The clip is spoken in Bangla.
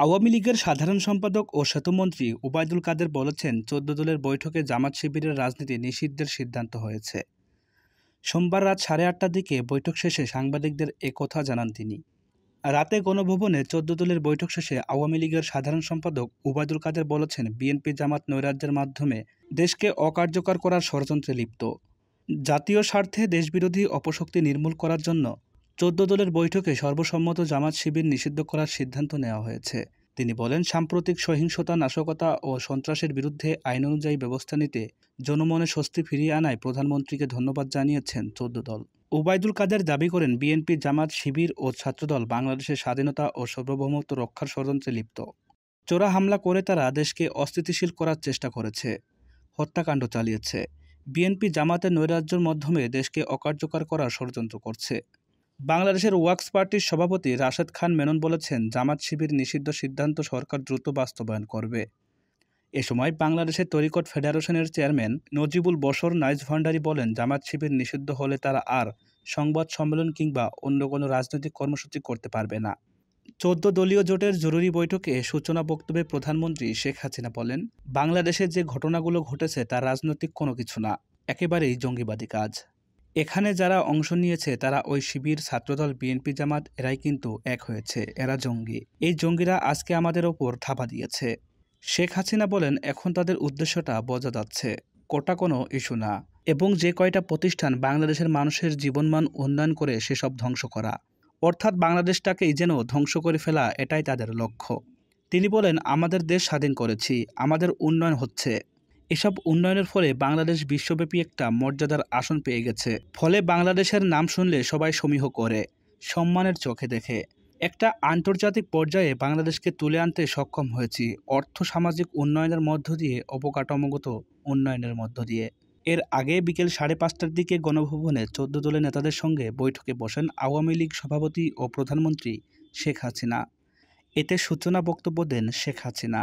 আওয়ামী লীগের সাধারণ সম্পাদক ও সেতুমন্ত্রী ওবায়দুল কাদের বলেছেন, ১৪ দলের বৈঠকে জামাত-শিবিরের রাজনীতি নিষিদ্ধের সিদ্ধান্ত হয়েছে। সোমবার রাত ৮:৩০টার দিকে বৈঠক শেষে সাংবাদিকদের একথা জানান তিনি। রাতে গণভবনে ১৪ দলের বৈঠক শেষে আওয়ামী লীগের সাধারণ সম্পাদক ওবায়দুল কাদের বলেছেন, বিএনপি জামাত নৈরাজ্যের মাধ্যমে দেশকে অকার্যকর করার ষড়যন্ত্রে লিপ্ত। জাতীয় স্বার্থে দেশবিরোধী অপশক্তি নির্মূল করার জন্য ১৪ দলের বৈঠকে সর্বসম্মত জামাত শিবির নিষিদ্ধ করার সিদ্ধান্ত নেওয়া হয়েছে। তিনি বলেন, সাম্প্রতিক সহিংসতা, নাশকতা ও সন্ত্রাসের বিরুদ্ধে আইন অনুযায়ী ব্যবস্থা নিতে জনমনে স্বস্তি ফিরিয়ে আনায় প্রধানমন্ত্রীকে ধন্যবাদ জানিয়েছেন ১৪ দল। ওবায়দুল কাদের দাবি করেন, বিএনপি, জামাত, শিবির ও ছাত্রদল বাংলাদেশের স্বাধীনতা ও সার্বভৌমত্ব রক্ষার ষড়যন্ত্রে লিপ্ত। চোরা হামলা করে তারা দেশকে অস্থিতিশীল করার চেষ্টা করেছে, হত্যাকাণ্ড চালিয়েছে। বিএনপি জামাতের নৈরাজ্যের মাধ্যমে দেশকে অকার্যকর করার ষড়যন্ত্র করছে। বাংলাদেশের ওয়ার্কস পার্টির সভাপতি রাশেদ খান মেনন বলেছেন, জামাত শিবির নিষিদ্ধ সিদ্ধান্ত সরকার দ্রুত বাস্তবায়ন করবে। এ সময় বাংলাদেশের তরিকত ফেডারেশনের চেয়ারম্যান নজিবুল বশর নাইজ ভান্ডারী বলেন, জামাত শিবির নিষিদ্ধ হলে তারা আর সংবাদ সম্মেলন কিংবা অন্য কোনো রাজনৈতিক কর্মসূচি করতে পারবে না। ১৪ দলীয় জোটের জরুরি বৈঠকে সূচনা বক্তব্যে প্রধানমন্ত্রী শেখ হাসিনা বলেন, বাংলাদেশে যে ঘটনাগুলো ঘটেছে তা রাজনৈতিক কোনো কিছু না, একেবারেই জঙ্গিবাদী কাজ। এখানে যারা অংশ নিয়েছে তারা ওই শিবির, ছাত্রদল, বিএনপি, জামাত, এরাই কিন্তু এক হয়েছে, এরা জঙ্গি। এই জঙ্গিরা আজকে আমাদের ওপর থাপা দিয়েছে। শেখ হাসিনা বলেন, এখন তাদের উদ্দেশ্যটা বোঝা যাচ্ছে, কোটা কোনো ইস্যু না, এবং যে কয়টা প্রতিষ্ঠান বাংলাদেশের মানুষের জীবনমান উন্নয়ন করে সেসব ধ্বংস করা, অর্থাৎ বাংলাদেশটাকেই যেন ধ্বংস করে ফেলা, এটাই তাদের লক্ষ্য। তিনি বলেন, আমাদের দেশ স্বাধীন করেছি, আমাদের উন্নয়ন হচ্ছে। এসব উন্নয়নের ফলে বাংলাদেশ বিশ্বব্যাপী একটা মর্যাদার আসন পেয়ে গেছে। ফলে বাংলাদেশের নাম শুনলে সবাই সমীহ করে, সম্মানের চোখে দেখে। একটা আন্তর্জাতিক পর্যায়ে বাংলাদেশকে তুলে আনতে সক্ষম হয়েছি, অর্থ সামাজিক উন্নয়নের মধ্য দিয়ে, অবকাঠামোগত উন্নয়নের মধ্য দিয়ে। এর আগে বিকেল ৫:৩০টার দিকে গণভবনে ১৪ দলের নেতাদের সঙ্গে বৈঠকে বসেন আওয়ামী লীগ সভাপতি ও প্রধানমন্ত্রী শেখ হাসিনা। এতে সূচনা বক্তব্য দেন শেখ হাসিনা।